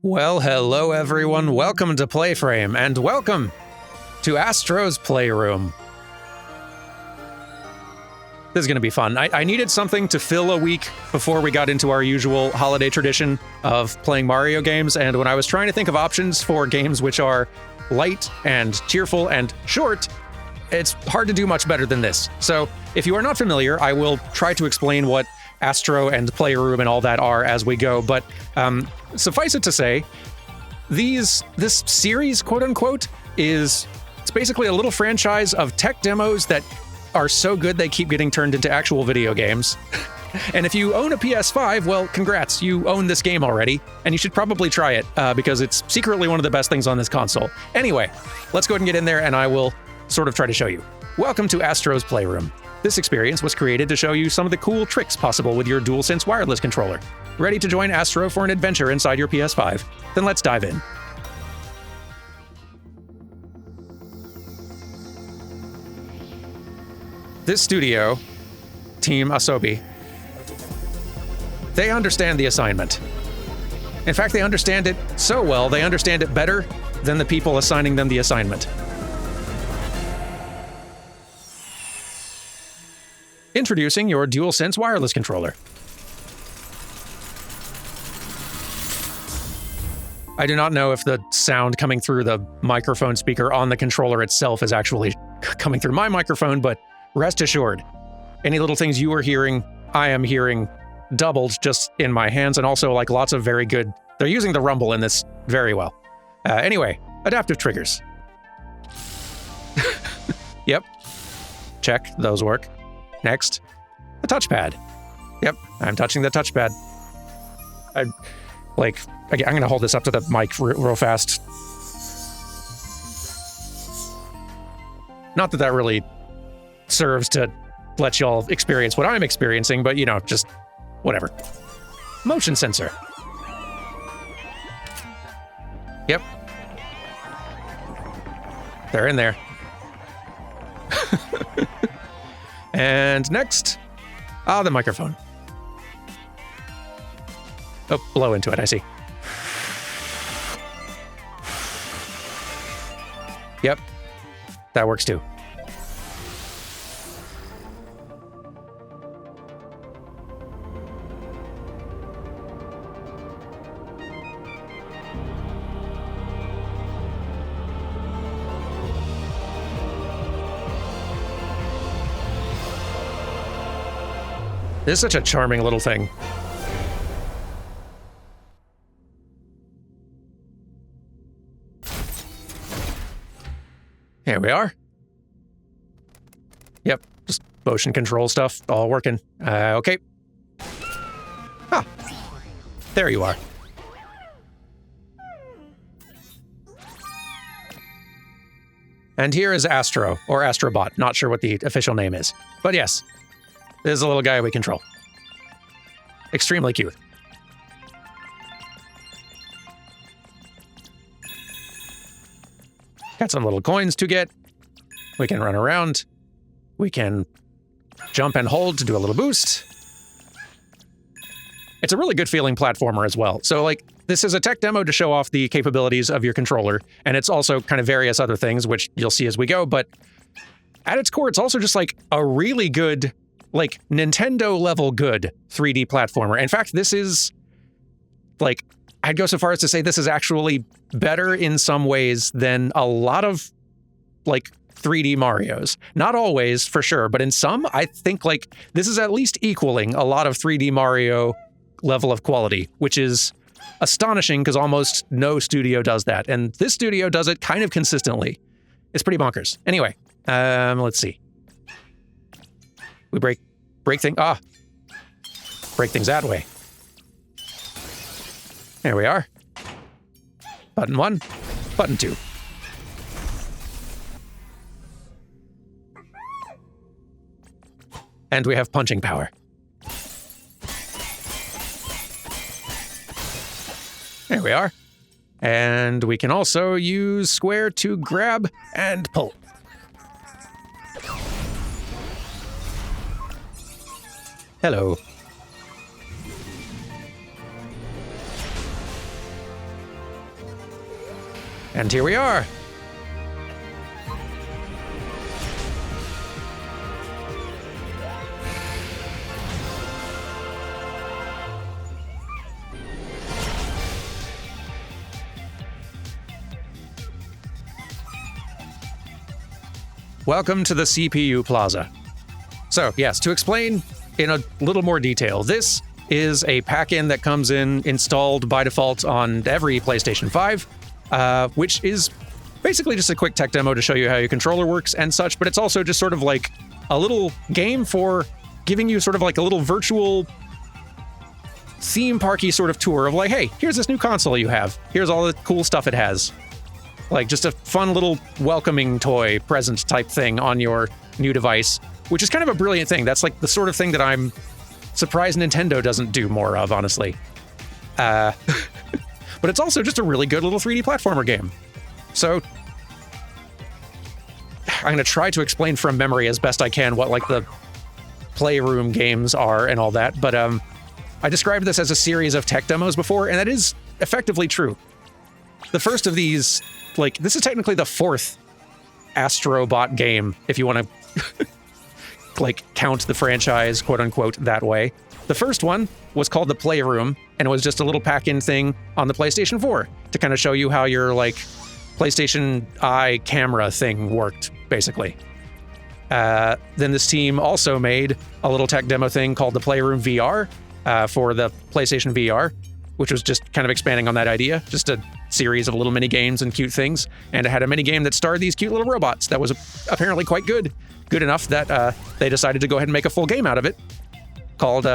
Well, hello everyone, welcome to PlayFrame, and welcome to Astro's Playroom. This is going to be fun. I needed something to fill a week before we got into our usual holiday tradition of playing Mario games, and when I was trying to think of options for games which are light and cheerful and short, it's hard to do much better than this. So, if you are not familiar, I will try to explain what Astro and Playroom and all that are as we go, but suffice it to say, this series, quote-unquote, it's basically a little franchise of tech demos that are so good they keep getting turned into actual video games. And if you own a PS5, well, congrats, you own this game already, and you should probably try it, because it's secretly one of the best things on this console. Anyway, let's go ahead and get in there, and I will sort of try to show you. Welcome to Astro's Playroom. This experience was created to show you some of the cool tricks possible with your DualSense wireless controller. Ready to join Astro for an adventure inside your PS5? Then let's dive in. This studio, Team Asobi, they understand the assignment. In fact, they understand it so well, they understand it better than the people assigning them the assignment. Introducing your DualSense wireless controller. I do not know if the sound coming through the microphone speaker on the controller itself is actually coming through my microphone, but rest assured, any little things you are hearing, I am hearing doubled just in my hands, and also like lots of very good, they're using the rumble in this very well. Anyway, adaptive triggers. Yep. Check, those work. Next, the touchpad. Yep, I'm touching the touchpad. I'm going to hold this up to the mic real fast. Not that that really serves to let y'all experience what I'm experiencing, but, you know, just whatever. Motion sensor. Yep. They're in there. And next, the microphone. Oh, blow into it, I see. Yep, that works too. This is such a charming little thing. Here we are. Yep, just motion control stuff, all working. Okay. Ah, there you are. And here is Astro, or Astrobot, not sure what the official name is. But yes, this is a little guy we control. Extremely cute. Got some little coins to get. We can run around. We can jump and hold to do a little boost. It's a really good feeling platformer as well. So, like, this is a tech demo to show off the capabilities of your controller, and it's also kind of various other things, which you'll see as we go, but at its core, it's also just like a really good, like, Nintendo-level good 3D platformer. In fact, this is, like, I'd go so far as to say this is actually better in some ways than a lot of, like, 3D Marios. Not always, for sure, but in some, I think, like, this is at least equaling a lot of 3D Mario level of quality, which is astonishing because almost no studio does that. And this studio does it kind of consistently. It's pretty bonkers. Anyway, let's see. We break things. Break things that way. There we are. Button 1, button 2. And we have punching power. There we are. And we can also use square to grab and pull. Hello. And here we are. Welcome to the CPU Plaza. So, yes, to explain in a little more detail, this is a pack-in that comes in installed by default on every PlayStation 5, which is basically just a quick tech demo to show you how your controller works and such, but it's also just sort of like a little game for giving you sort of like a little virtual theme parky sort of tour of like, hey, here's this new console you have. Here's all the cool stuff it has. Like just a fun little welcoming toy present type thing on your new device, which is kind of a brilliant thing. That's like the sort of thing that I'm surprised Nintendo doesn't do more of, honestly. But it's also just a really good little 3D platformer game. So I'm going to try to explain from memory as best I can what like the Playroom games are and all that. But I described this as a series of tech demos before, and that is effectively true. The first of these, like, this is technically the fourth Astro bot game, if you want to, like, count the franchise, quote-unquote, that way. The first one was called the Playroom, and it was just a little pack-in thing on the PlayStation 4 to kind of show you how your, like, PlayStation Eye camera thing worked, basically. Then this team also made a little tech demo thing called the Playroom VR for the PlayStation VR, which was just kind of expanding on that idea, just a series of little mini games and cute things. And it had a mini game that starred these cute little robots that was apparently quite good enough that they decided to go ahead and make a full game out of it called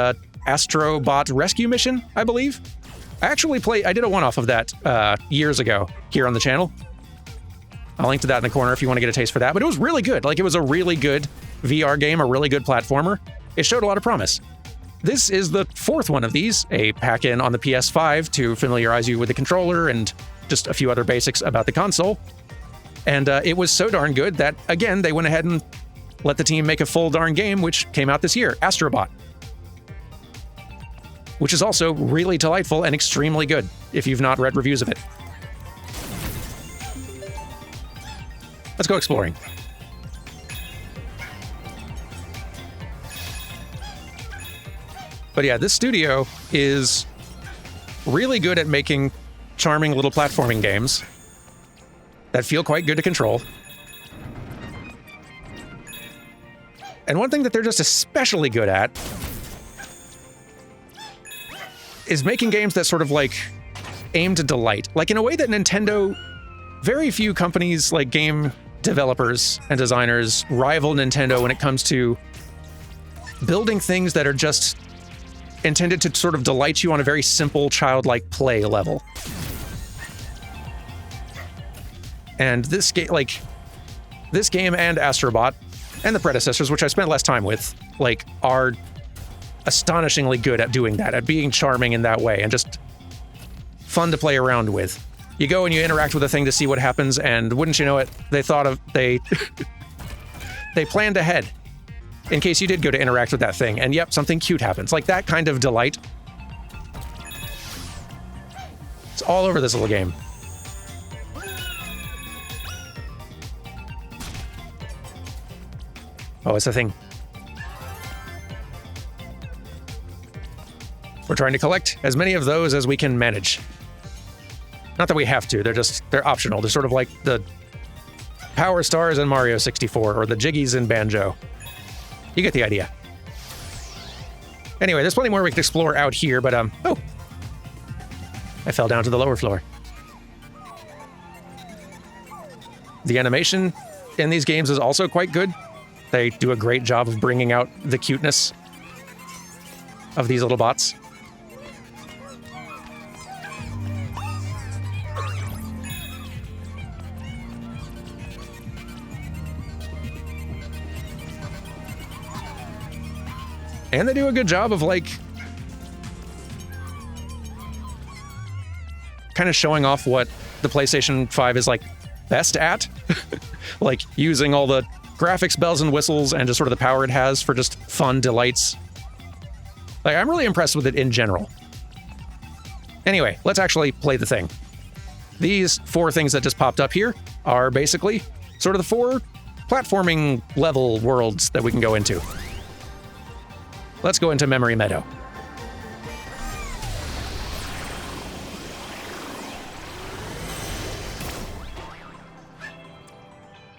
Astro Bot Rescue Mission, I believe. I did a one-off of that years ago here on the channel. I'll link to that in the corner if you want to get a taste for that, but it was really good. Like, it was a really good VR game, a really good platformer. It showed a lot of promise. This is the fourth one of these, a pack-in on the PS5 to familiarize you with the controller and just a few other basics about the console. And it was so darn good that, again, they went ahead and let the team make a full darn game, which came out this year, Astrobot. Which is also really delightful and extremely good, if you've not read reviews of it. Let's go exploring. But yeah, this studio is really good at making charming little platforming games that feel quite good to control. And one thing that they're just especially good at is making games that sort of like aim to delight. Like in a way that Nintendo, very few companies like game developers and designers rival Nintendo when it comes to building things that are just intended to sort of delight you on a very simple childlike play level. And this game, like this game and Astrobot and the predecessors, which I spent less time with, like, are astonishingly good at doing that, at being charming in that way and just fun to play around with. You go and you interact with a thing to see what happens, and wouldn't you know it, they planned ahead in case you did go to interact with that thing, and yep, something cute happens. Like that kind of delight. It's all over this little game. Oh, it's a thing. We're trying to collect as many of those as we can manage. Not that we have to, they're optional. They're sort of like the Power Stars in Mario 64 or the Jiggies in Banjo. You get the idea. Anyway, there's plenty more we can explore out here, but oh. I fell down to the lower floor. The animation in these games is also quite good. They do a great job of bringing out the cuteness of these little bots. And they do a good job of, like, kind of showing off what the PlayStation 5 is, like, best at. Like, using all the graphics, bells and whistles, and just sort of the power it has for just fun delights. Like, I'm really impressed with it in general. Anyway, let's actually play the thing. these 4 things that just popped up here are basically sort of the 4 platforming level worlds that we can go into. Let's go into Memory Meadow.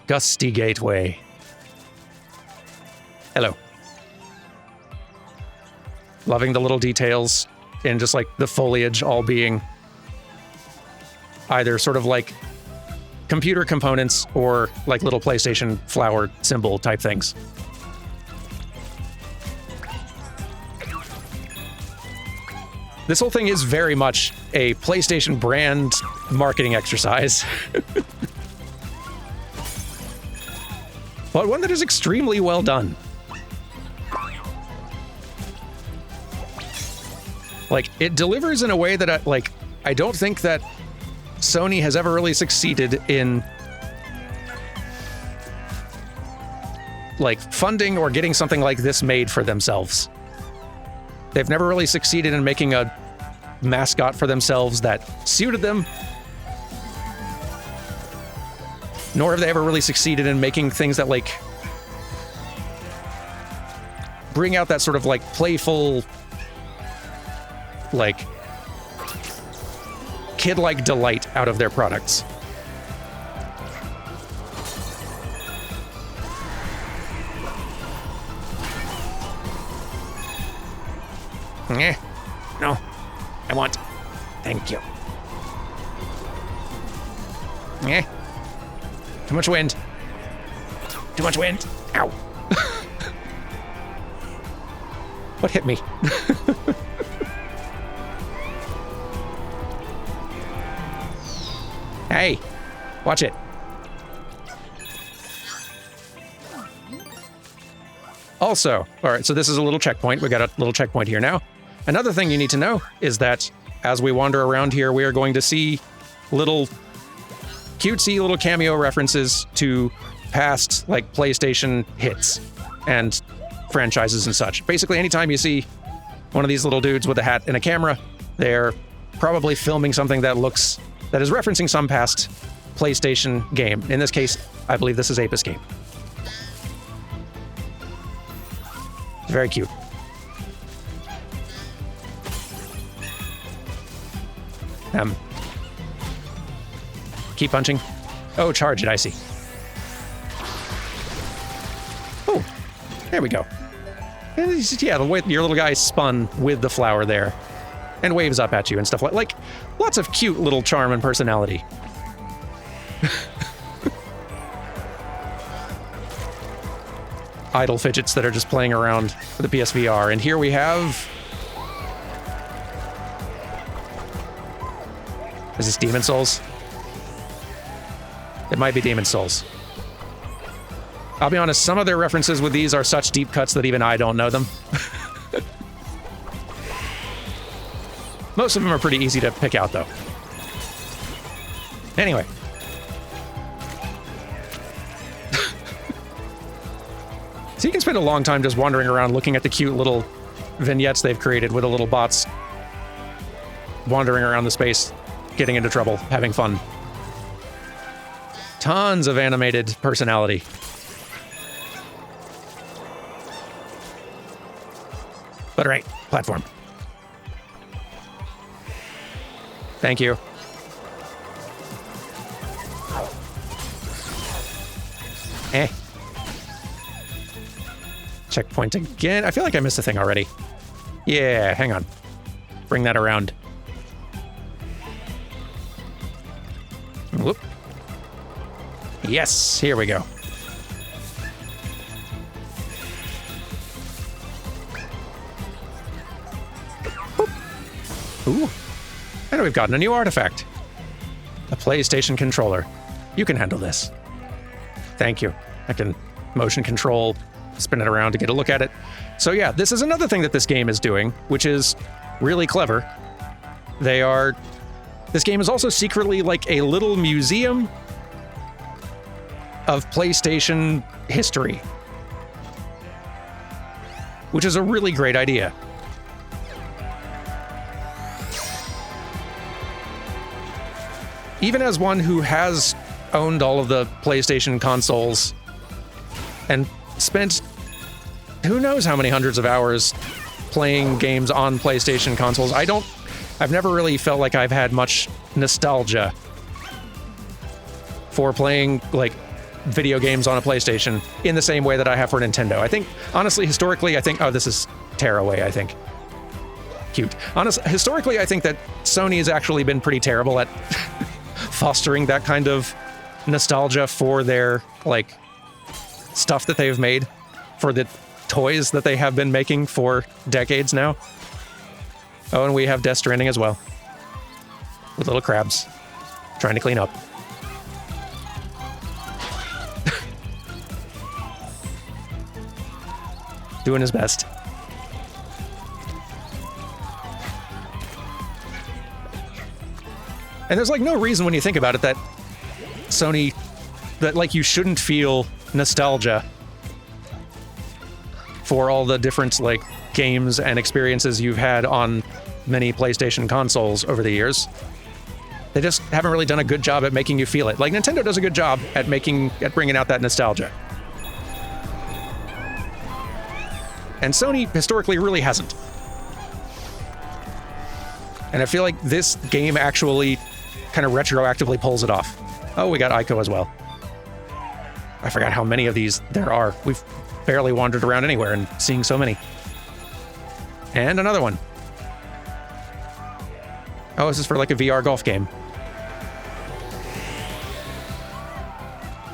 Gusty Gateway. Hello. Loving the little details in just like the foliage all being either sort of like computer components or like little PlayStation flower symbol type things. This whole thing is very much a PlayStation brand marketing exercise. But one that is extremely well done. Like, it delivers in a way that I don't think that Sony has ever really succeeded in like funding or getting something like this made for themselves. They've never really succeeded in making a mascot for themselves that suited them. Nor have they ever really succeeded in making things that like bring out that sort of like playful, like kid-like delight out of their products. No, I want. Thank you. Too much wind. Too much wind. Ow. What hit me? Hey, watch it. Also, all right, so this is a little checkpoint. We got a little checkpoint here now. Another thing you need to know is that as we wander around here, we are going to see little cutesy little cameo references to past like PlayStation hits and franchises and such. Basically, anytime you see one of these little dudes with a hat and a camera, they're probably filming something that is referencing some past PlayStation game. In this case, I believe this is Ape Escape. Very cute. Keep punching. Oh, charge it, I see. Oh, there we go. And yeah, the way your little guy spun with the flower there and waves up at you and stuff like lots of cute little charm and personality. Idle fidgets that are just playing around with the PSVR. And here we have... Is this Demon Souls? It might be Demon Souls. I'll be honest, some of their references with these are such deep cuts that even I don't know them. Most of them are pretty easy to pick out, though. Anyway. So you can spend a long time just wandering around looking at the cute little vignettes they've created with the little bots wandering around the space, getting into trouble, having fun. Tons of animated personality. But all right, platform. Thank you. Checkpoint again. I feel like I missed a thing already. Yeah, hang on. Bring that around. Whoop. Yes, here we go. Ooh. And we've gotten a new artifact. A PlayStation controller. You can handle this. Thank you. I can motion control, spin it around to get a look at it. So yeah, this is another thing that this game is doing, which is really clever. This game is also secretly like a little museum of PlayStation history, which is a really great idea. even as one who has owned all of the PlayStation consoles and spent who knows how many hundreds of hours playing games on PlayStation consoles, I've never really felt like I've had much nostalgia for playing, like, video games on a PlayStation in the same way that I have for Nintendo. I think, honestly, historically, I think, oh, this is Tearaway, I think. Cute. Historically, I think that Sony has actually been pretty terrible at fostering that kind of nostalgia for their, like, stuff that they've made, for the toys that they have been making for decades now. Oh, and we have Death Stranding as well, with little crabs trying to clean up. Doing his best. And there's, like, no reason when you think about it that Sony, that, like, you shouldn't feel nostalgia for all the different, like, games and experiences you've had on many PlayStation consoles over the years. They just haven't really done a good job at making you feel it. Like, Nintendo does a good job at bringing out that nostalgia. And Sony historically really hasn't. And I feel like this game actually kind of retroactively pulls it off. Oh, we got Ico as well. I forgot how many of these there are. We've barely wandered around anywhere and seeing so many. And another one. Oh, this is for like a VR golf game.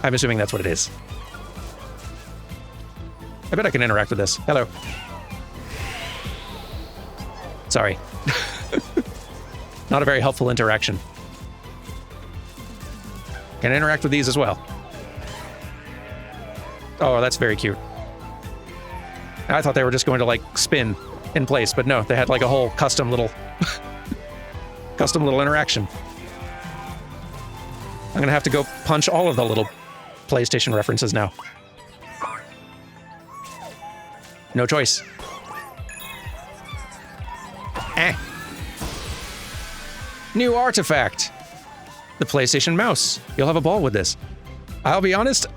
I'm assuming that's what it is. I bet I can interact with this. Hello. Sorry. Not a very helpful interaction. Can interact with these as well. Oh, that's very cute. I thought they were just going to, like, spin in place, but no, they had, like, a whole custom little interaction. I'm gonna have to go punch all of the little PlayStation references now. No choice. New artifact. The PlayStation mouse. You'll have a ball with this. I'll be honest,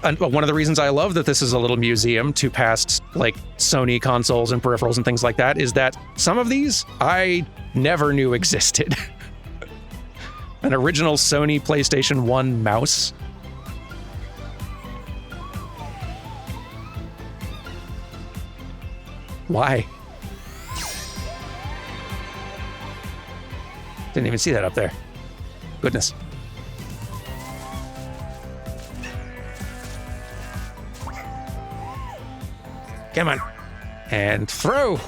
one of the reasons I love that this is a little museum to past, like, Sony consoles and peripherals and things like that is that some of these I never knew existed. An original Sony PlayStation 1 mouse. Why? Didn't even see that up there. Goodness. Come on. And throw.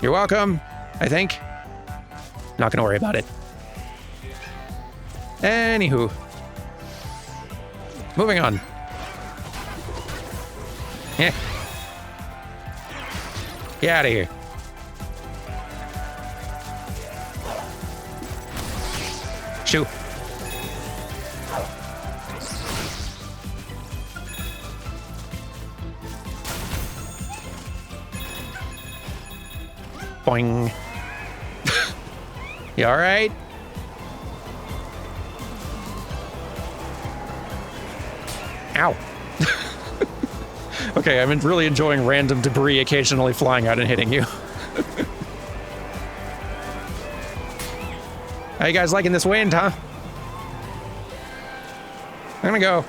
You're welcome, I think. Not gonna worry about it. Anywho. Moving on. Yeah. Get out of here. Shoot. Boing. You all right? Ow. Okay, I'm really enjoying random debris occasionally flying out and hitting you. How you guys liking this wind, huh? I'm gonna go.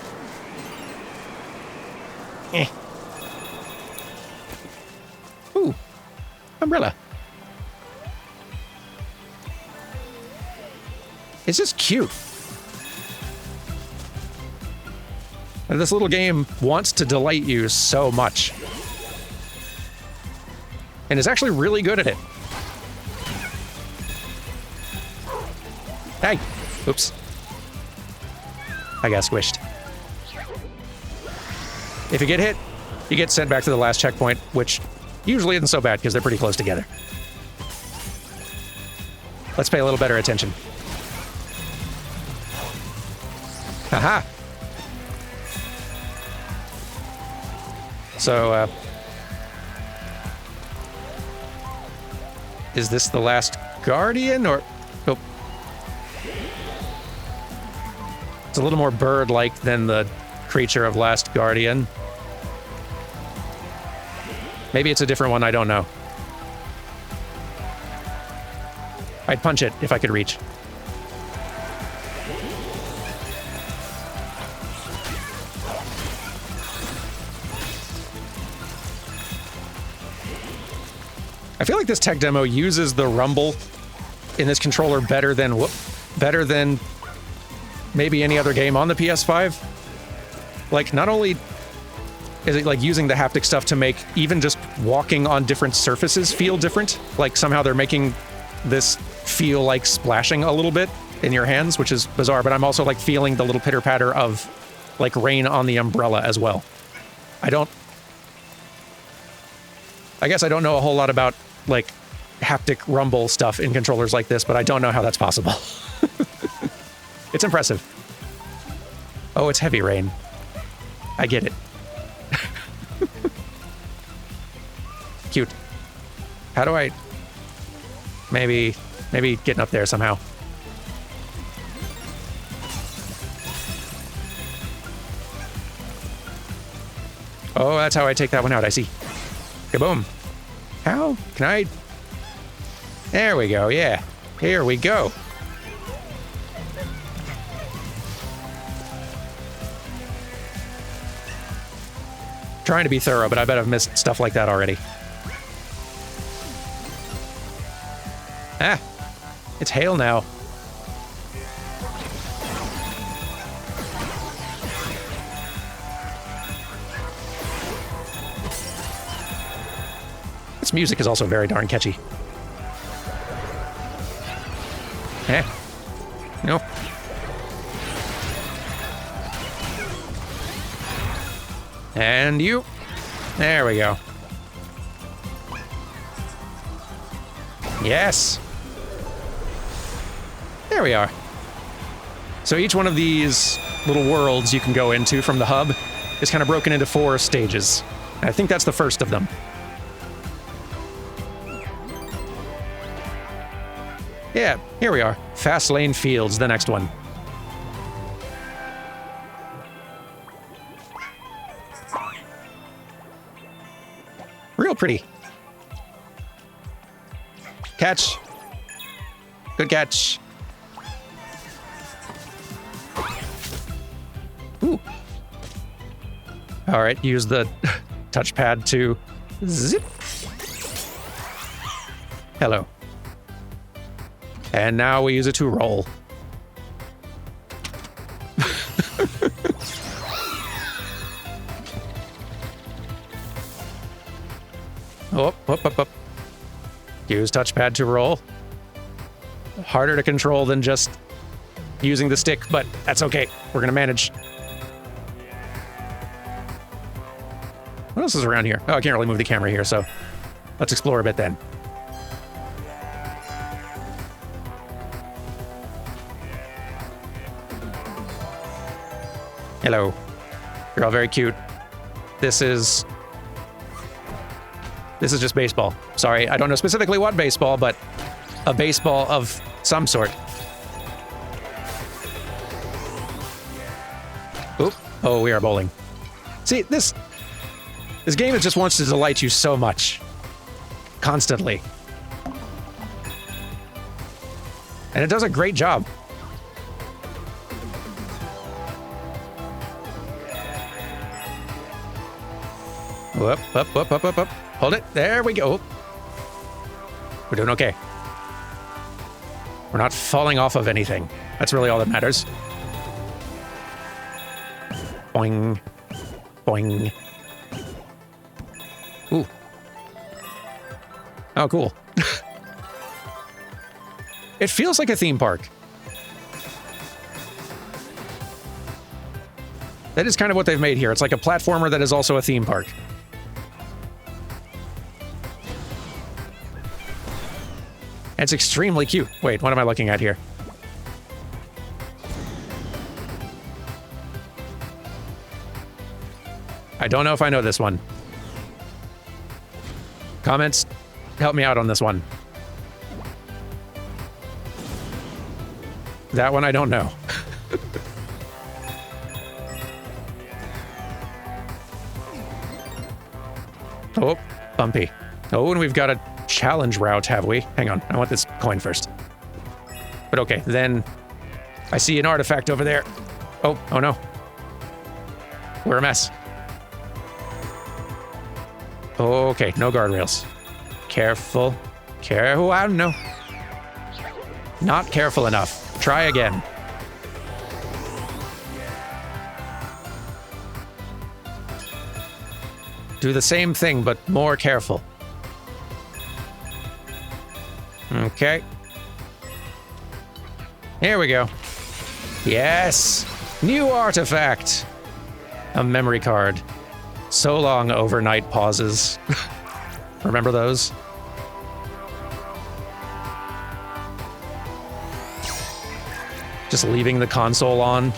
Ooh. Umbrella. It's just cute. And this little game wants to delight you so much. And is actually really good at it. Hey! Oops. I got squished. If you get hit, you get sent back to the last checkpoint, which usually isn't so bad because they're pretty close together. Let's pay a little better attention. Haha! So, is this the last Guardian, or... Oh. It's a little more bird-like than the creature of Last Guardian. Maybe it's a different one, I don't know. I'd punch it if I could reach. I feel like this tech demo uses the rumble in this controller better than maybe any other game on the PS5. Like, not only is it like using the haptic stuff to make even just walking on different surfaces feel different, like somehow they're making this feel like splashing a little bit in your hands, which is bizarre, but I'm also like feeling the little pitter patter of like rain on the umbrella as well. I guess I don't know a whole lot about like haptic rumble stuff in controllers like this, but I don't know how that's possible. It's impressive. Oh, it's heavy rain. I get it. Cute. How do I... Maybe getting up there somehow. Oh, that's how I take that one out, I see. Kaboom. How can I... There we go, yeah. Here we go. Trying to be thorough, but I bet I've missed stuff like that already. Ah, it's hail now. This music is also very darn catchy. Eh. No. And you. There we go. Yes. There we are. So each one of these little worlds you can go into from the hub is kind of broken into 4 stages. And I think that's the first of them. Yeah, here we are. Fast Lane Fields, the next one. Real pretty. Catch. Good catch. Ooh. All right, use the touchpad to zip. Hello. And now we use it to roll. Up. Use touchpad to roll. Harder to control than just using the stick, but that's okay. We're gonna manage. What else is around here? Oh, I can't really move the camera here, so let's explore a bit then. Hello. You're all very cute. This is just baseball. Sorry, I don't know specifically what baseball, but a baseball of some sort. Oop. Oh, we are bowling. See, this game just wants to delight you so much. Constantly. And it does a great job. Up. Hold it. There we go. We're doing okay. We're not falling off of anything. That's really all that matters. Boing. Boing. Ooh. Oh, cool. It feels like a theme park. That is kind of what they've made here. It's like a platformer that is also a theme park. It's extremely cute. Wait, what am I looking at here? I don't know if I know this one. Comments, help me out on this one. That one I don't know. Oh, bumpy. Oh, and we've got a challenge route, have we? Hang on, I want this coin first. But okay, then I see an artifact over there. Oh no. We're a mess. Okay, no guardrails. Careful. Careful, I don't know. Not careful enough. Try again. Do the same thing, but more careful. Okay. Here we go. Yes! New artifact! A memory card. So long overnight pauses. Remember those? Just leaving the console on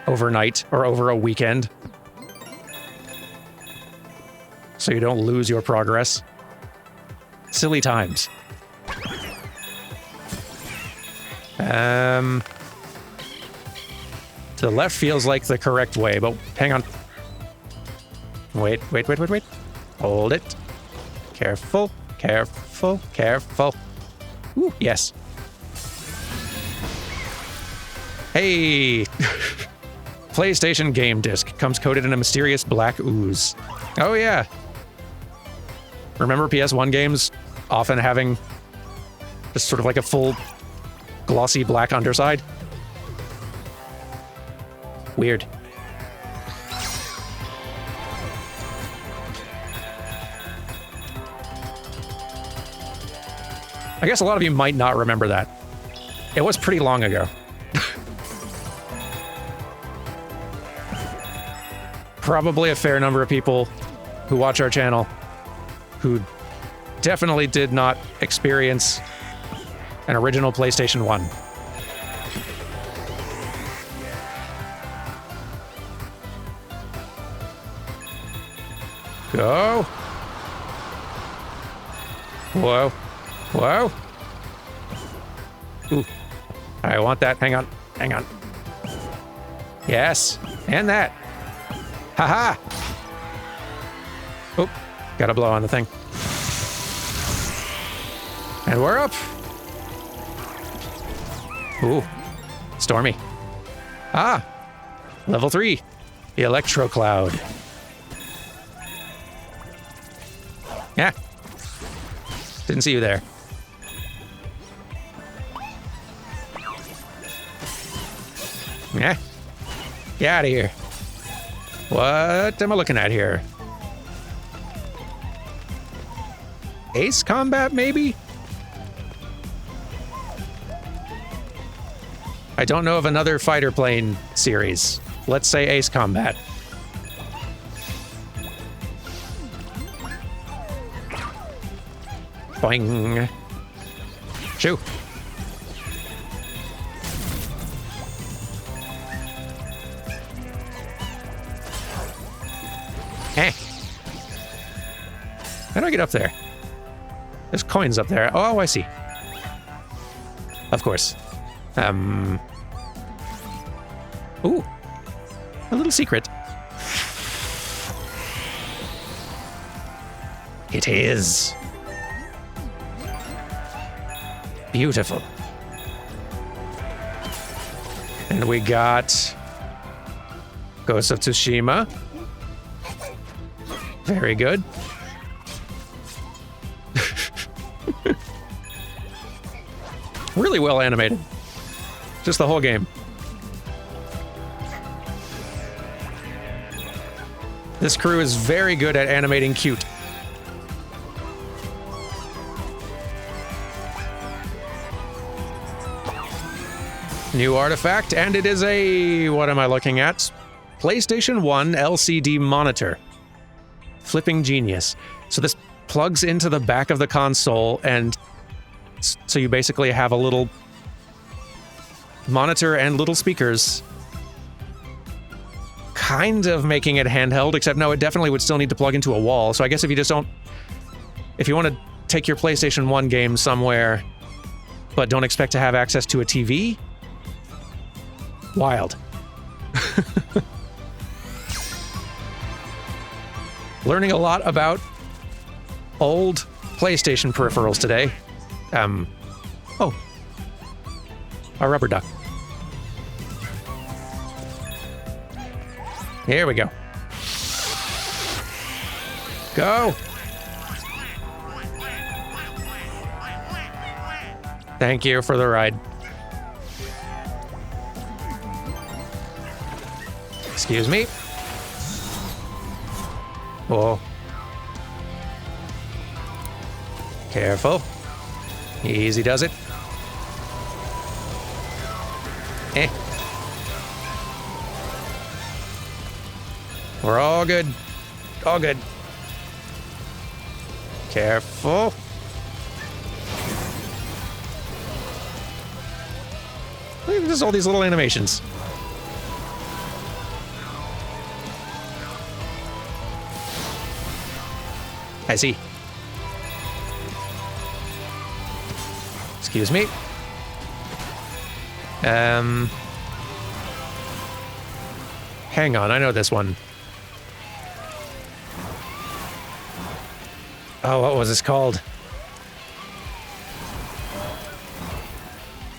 overnight or over a weekend so you don't lose your progress. Silly times. To the left feels like the correct way, but hang on. Wait. Hold it. Careful. Ooh, yes. Hey! PlayStation game disc comes coated in a mysterious black ooze. Oh yeah. Remember PS1 games often having just sort of like a full glossy black underside? Weird. I guess a lot of you might not remember that. It was pretty long ago. Probably a fair number of people who watch our channel who definitely did not experience an original PlayStation 1. Go. Whoa. Ooh. I want that. Hang on. Yes. And that. Haha. Oh, gotta blow on the thing. And we're up. Ooh. Stormy. Ah. Level 3. The Electro Cloud. Yeah. Didn't see you there. Yeah. Get out of here. What am I looking at here? Ace Combat, maybe? I don't know of another fighter plane series. Let's say Ace Combat. Boing. Shoo. How do I get up there? There's coins up there. Oh, I see. Of course. Ooh. A little secret. It is. Beautiful. And we got Ghost of Tsushima. Very good. Really well animated. Just the whole game. This crew is very good at animating cute. New artifact, and it is a... what am I looking at? PlayStation 1 LCD monitor. Flipping genius. So this plugs into the back of the console, and so you basically have a little monitor and little speakers, kind of making it handheld, except no, it definitely would still need to plug into a wall. So I guess if you want to take your PlayStation 1 game somewhere, but don't expect to have access to a TV, wild. Learning a lot about old PlayStation peripherals today. Oh, a rubber duck. Here we go. Go. Thank you for the ride. Excuse me. Oh. Careful. Easy does it. Eh. We're all good. All good. Careful. Look at just all these little animations. I see. Excuse me. Hang on, I know this one. Oh, what was this called?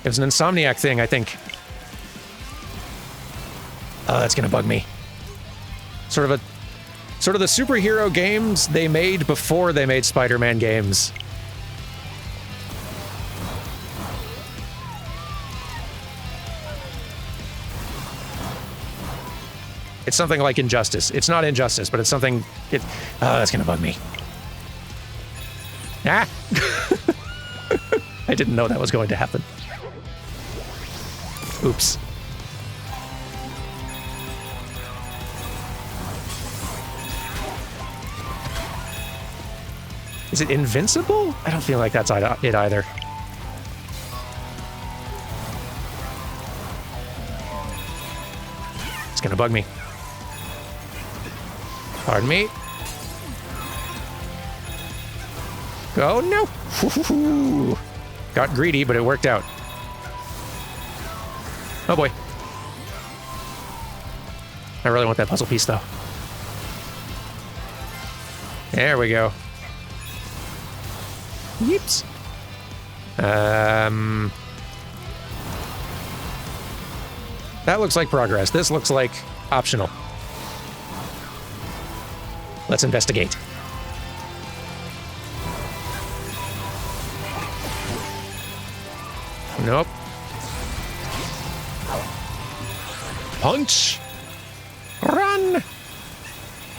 It was an Insomniac thing, I think. Oh, that's gonna bug me. Sort of the superhero games they made before they made Spider-Man games. It's something like Injustice. It's not Injustice, but it's something... Oh, that's gonna bug me. Ah! I didn't know that was going to happen. Oops. Is it invincible? I don't feel like that's it either. It's gonna bug me. Pardon me. Go, no! Got greedy, but it worked out. Oh boy. I really want that puzzle piece, though. There we go. Yeeps. That looks like progress. This looks like optional. Let's investigate. Nope. Punch! Run!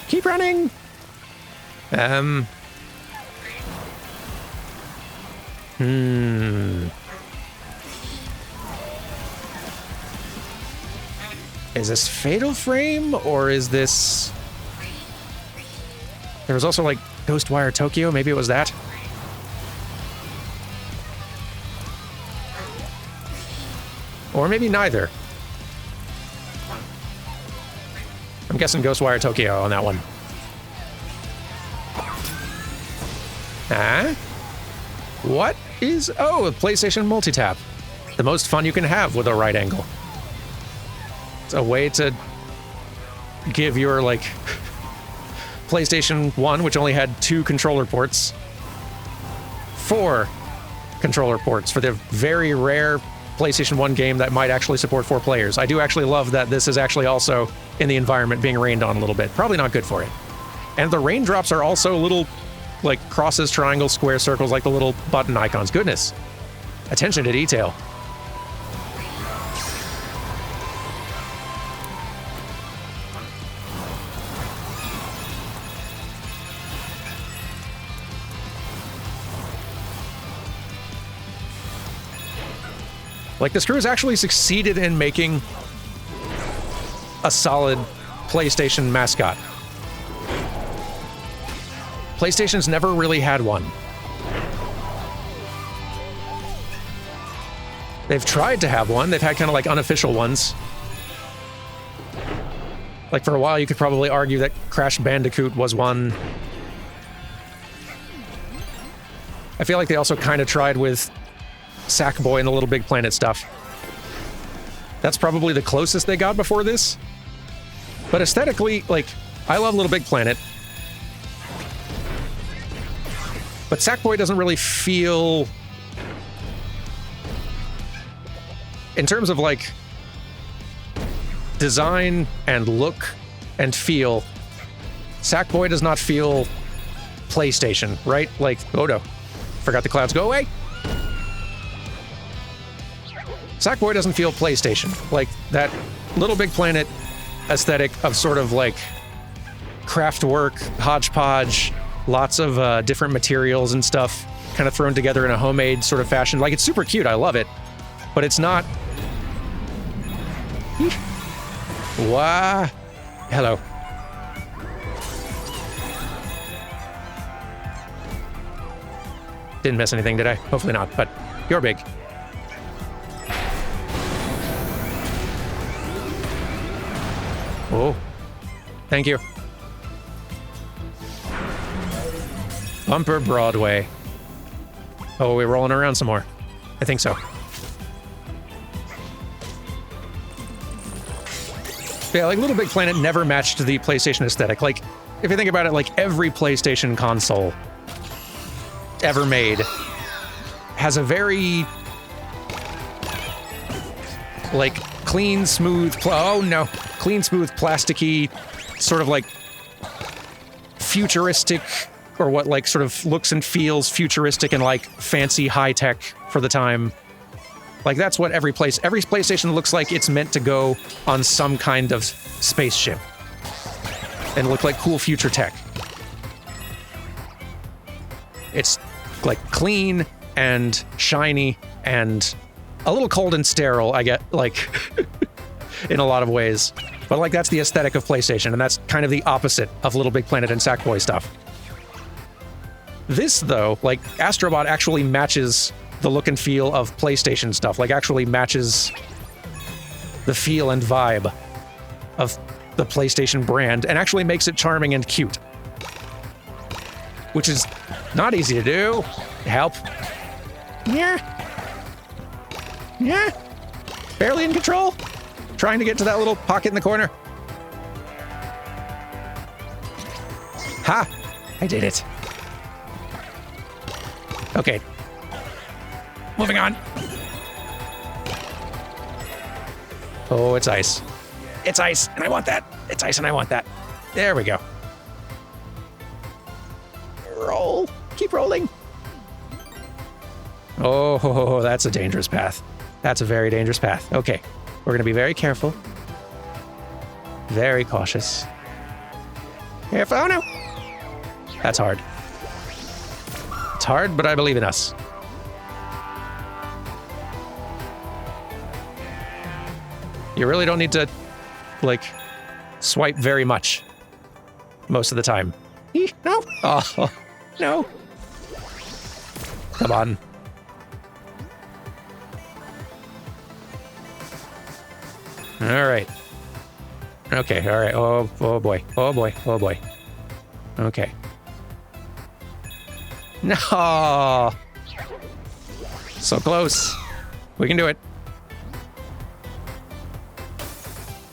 Keep running! Is this Fatal Frame, or is this... There was also, like, Ghostwire Tokyo, maybe it was that? Or maybe neither. I'm guessing Ghostwire Tokyo on that one. Huh? What is... Oh, a PlayStation multi-tap. The most fun you can have with a right angle. It's a way to give your, like, PlayStation 1, which only had 2 controller ports, 4 controller ports for the very rare PlayStation 1 game that might actually support 4 players. I do actually love that this is actually also in the environment being rained on a little bit. Probably not good for it. And the raindrops are also little, like, crosses, triangles, square, circles, like the little button icons. Goodness. Attention to detail. Like, this crew has actually succeeded in making a solid PlayStation mascot. PlayStation's never really had one. They've tried to have one. They've had kind of like unofficial ones. Like, for a while, you could probably argue that Crash Bandicoot was one. I feel like they also kind of tried with Sackboy and the Little Big Planet stuff. That's probably the closest they got before this. But aesthetically, like, I love Little Big Planet. But Sackboy doesn't really feel... In terms of, like, design and look and feel, Sackboy does not feel PlayStation, right? Like, oh no, forgot the clouds go away. Sackboy doesn't feel PlayStation. Like, that Little Big Planet aesthetic of sort of like craft work, hodgepodge, lots of different materials and stuff kind of thrown together in a homemade sort of fashion. Like, it's super cute, I love it, but it's not... Wah. Hello. Didn't miss anything, did I? Hopefully not, but you're big. Oh. Thank you. Bumper Broadway. Oh, we're rolling around some more. I think so. Yeah, like Little Big Planet never matched the PlayStation aesthetic. Like, if you think about it, like every PlayStation console ever made has a very, like, clean, smooth, clean, smooth, plasticky, sort of like futuristic, or what, like, sort of looks and feels futuristic and like fancy high tech for the time. Like, that's what every PlayStation looks like it's meant to go on some kind of spaceship and look like cool future tech. It's like clean and shiny and a little cold and sterile, I get, like, in a lot of ways. But, like, that's the aesthetic of PlayStation, and that's kind of the opposite of Little Big Planet and Sackboy stuff. This, though, like, Astrobot actually matches the look and feel of PlayStation stuff, like actually matches the feel and vibe of the PlayStation brand and actually makes it charming and cute. Which is not easy to do. Help. Yeah. Yeah. Barely in control. Trying to get to that little pocket in the corner. Ha! I did it. Okay. Moving on. Oh, it's ice. It's ice, and I want that. It's ice, and I want that. There we go. Roll. Keep rolling. Oh, that's a dangerous path. That's a very dangerous path. Okay. We're going to be very careful. Very cautious. Careful. Oh, no. That's hard. It's hard, but I believe in us. You really don't need to, like, swipe very much most of the time. No. Oh, no. Come on. All right. Okay, all right. Oh boy. Oh, boy. Oh, boy. Okay. No. So close. We can do it.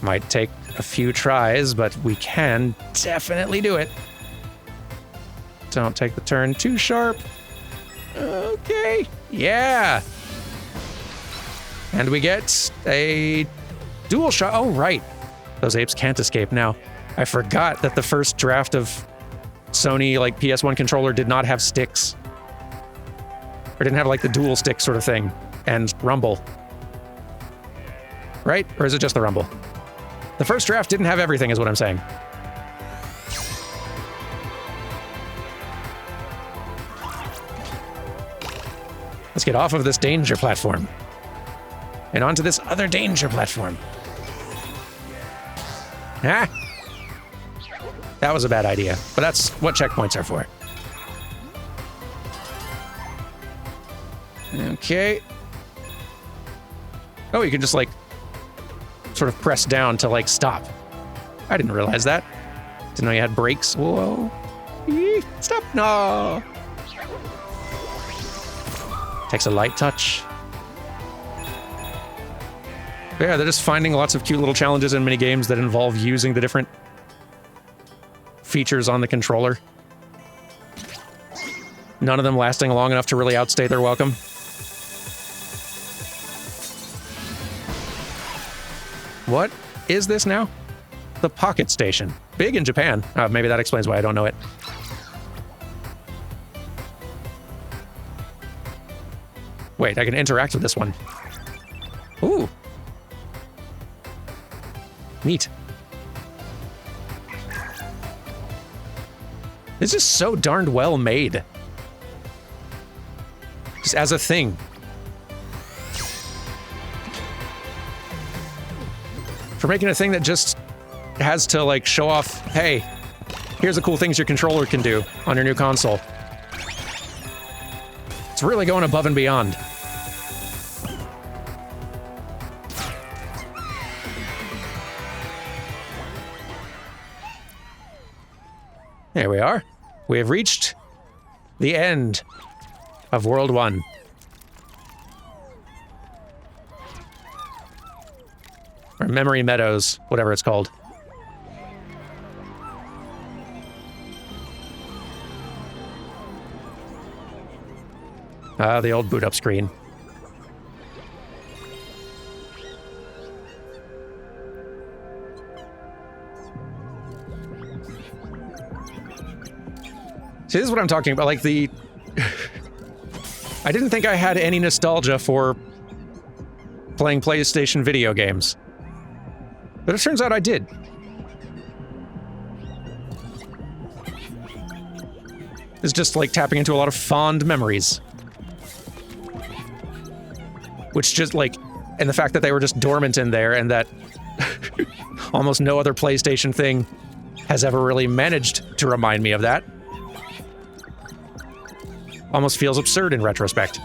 Might take a few tries, but we can definitely do it. Don't take the turn too sharp. Okay. Yeah. And we get a dual shot. Oh, right. Those apes can't escape now. I forgot that the first draft of Sony, like, PS1 controller did not have sticks. Or didn't have, like, the dual stick sort of thing. And rumble. Right? Or is it just the rumble? The first draft didn't have everything, is what I'm saying. Let's get off of this danger platform. And onto this other danger platform. Ah! That was a bad idea, but that's what checkpoints are for. Okay. Oh, you can just, like, sort of press down to, like, stop. I didn't realize that. Didn't know you had brakes. Whoa. Eee, stop. No. Takes a light touch. But yeah, they're just finding lots of cute little challenges and mini games that involve using the different features on the controller. None of them lasting long enough to really outstay their welcome. What is this now? The Pocket Station. Big in Japan. Maybe that explains why I don't know it. Wait, I can interact with this one. Ooh. Neat. This is so darned well made. Just as a thing. For making a thing that just has to, like, show off, hey, here's the cool things your controller can do on your new console. It's really going above and beyond. There we are. We have reached the end of World 1. Or Memory Meadows, whatever it's called. The old boot up screen. See, this is what I'm talking about, like the... I didn't think I had any nostalgia for playing PlayStation video games. But it turns out I did. It's just like tapping into a lot of fond memories. Which just like... And the fact that they were just dormant in there and that almost no other PlayStation thing has ever really managed to remind me of that. Almost feels absurd in retrospect.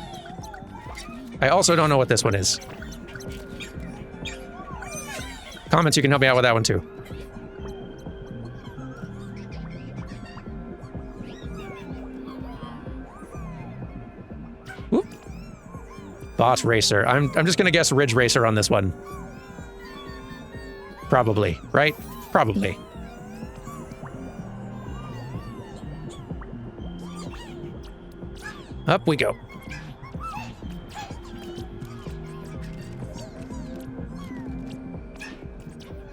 I also don't know what this one is. Comments, you can help me out with that one too. Whoop. Bot Racer. I'm just gonna guess Ridge Racer on this one. Probably, right? Probably. Up we go.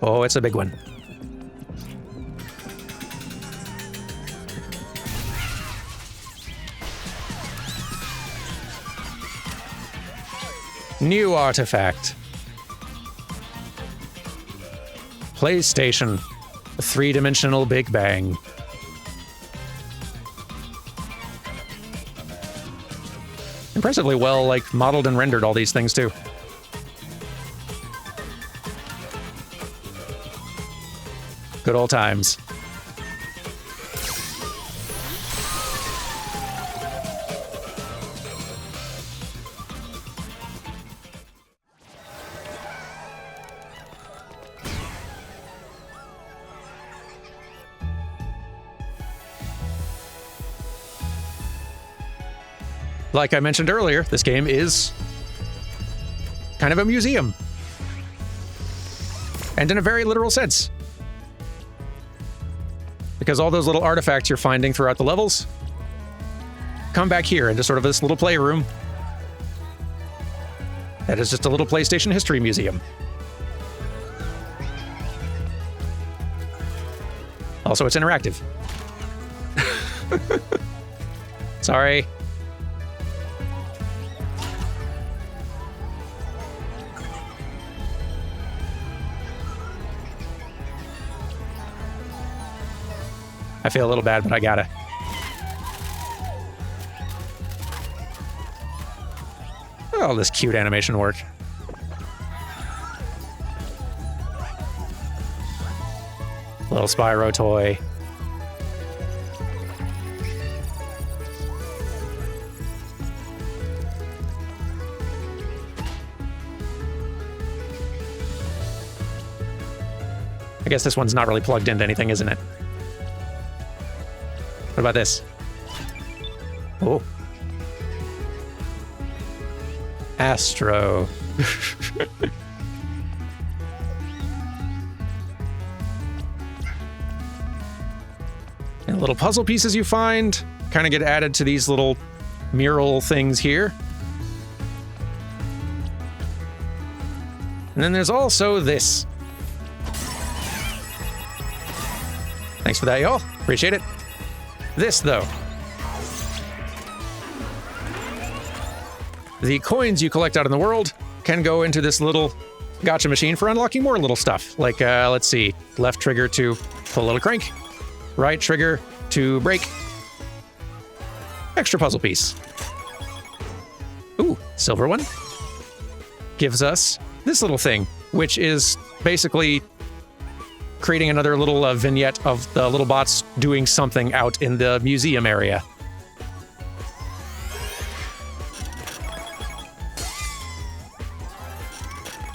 Oh, it's a big one. New artifact. PlayStation. A three-dimensional Big Bang. Impressively well, like, modeled and rendered all these things, too. Good old times. Like I mentioned earlier, this game is kind of a museum. And in a very literal sense. Because all those little artifacts you're finding throughout the levels come back here into sort of this little playroom. That is just a little PlayStation history museum. Also, it's interactive. Sorry. I feel a little bad, but I gotta. Oh, this cute animation work. Little Spyro toy. I guess this one's not really plugged into anything, isn't it? What about this? Oh. Astro. And little puzzle pieces you find kind of get added to these little mural things here. And then there's also this. Thanks for that, y'all. Appreciate it. This, though. The coins you collect out in the world can go into this little gacha machine for unlocking more little stuff. Like, let's see, left trigger to pull a little crank, right trigger to break. Extra puzzle piece. Ooh, silver one. Gives us this little thing, which is basically creating another little vignette of the little bots doing something out in the museum area.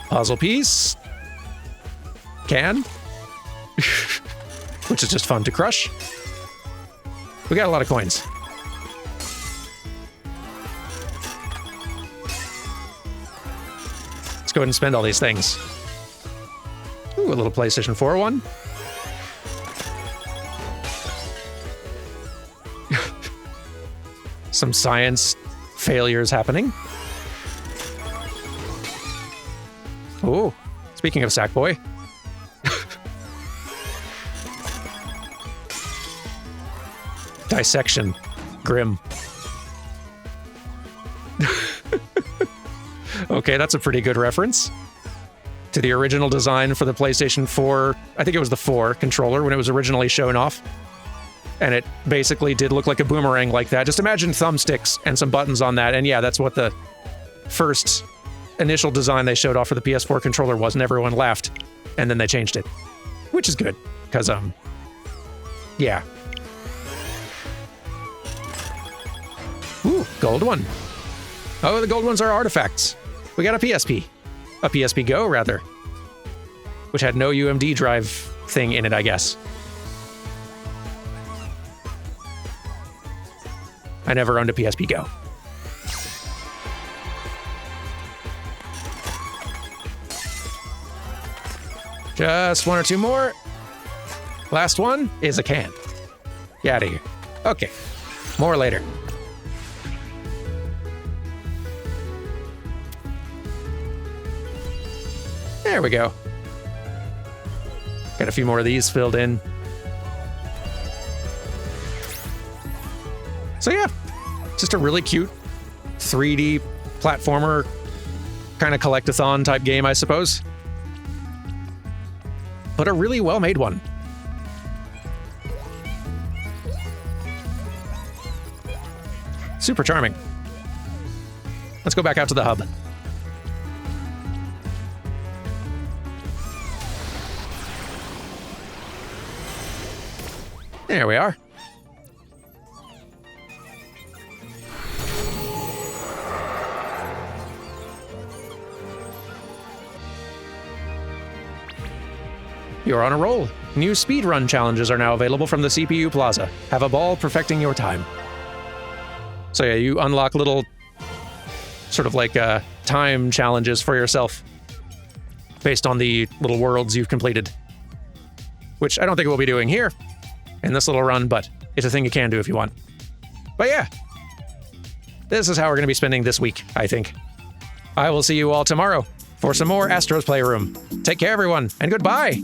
Puzzle piece. Can. Which is just fun to crush. We got a lot of coins. Let's go ahead and spend all these things. Ooh, a little PlayStation 4 one. Some science failures happening. Oh, speaking of Sackboy. Dissection. Grim. Okay, that's a pretty good reference to the original design for the PlayStation 4. I think it was the 4 controller when it was originally shown off. And it basically did look like a boomerang like that. Just imagine thumbsticks and some buttons on that. And yeah, that's what the first initial design they showed off for the PS4 controller was, and everyone laughed. And then they changed it. Which is good, because, yeah. Ooh, gold one. Oh, the gold ones are artifacts. We got a PSP. A PSP Go, rather. Which had no UMD drive thing in it, I guess. I never owned a PSP Go. Just one or two more. Last one is a can. Get out of here. Okay, more later. There we go. Got a few more of these filled in. So yeah, just a really cute 3D platformer kind of collect-a-thon type game, I suppose. But a really well-made one. Super charming. Let's go back out to the hub. There we are. You're on a roll. New speedrun challenges are now available from the CPU Plaza. Have a ball perfecting your time. So yeah, you unlock little sort of like time challenges for yourself based on the little worlds you've completed. Which I don't think we'll be doing here in this little run, but it's a thing you can do if you want. But yeah, this is how we're going to be spending this week, I think. I will see you all tomorrow for some more Astro's Playroom. Take care, everyone, and goodbye!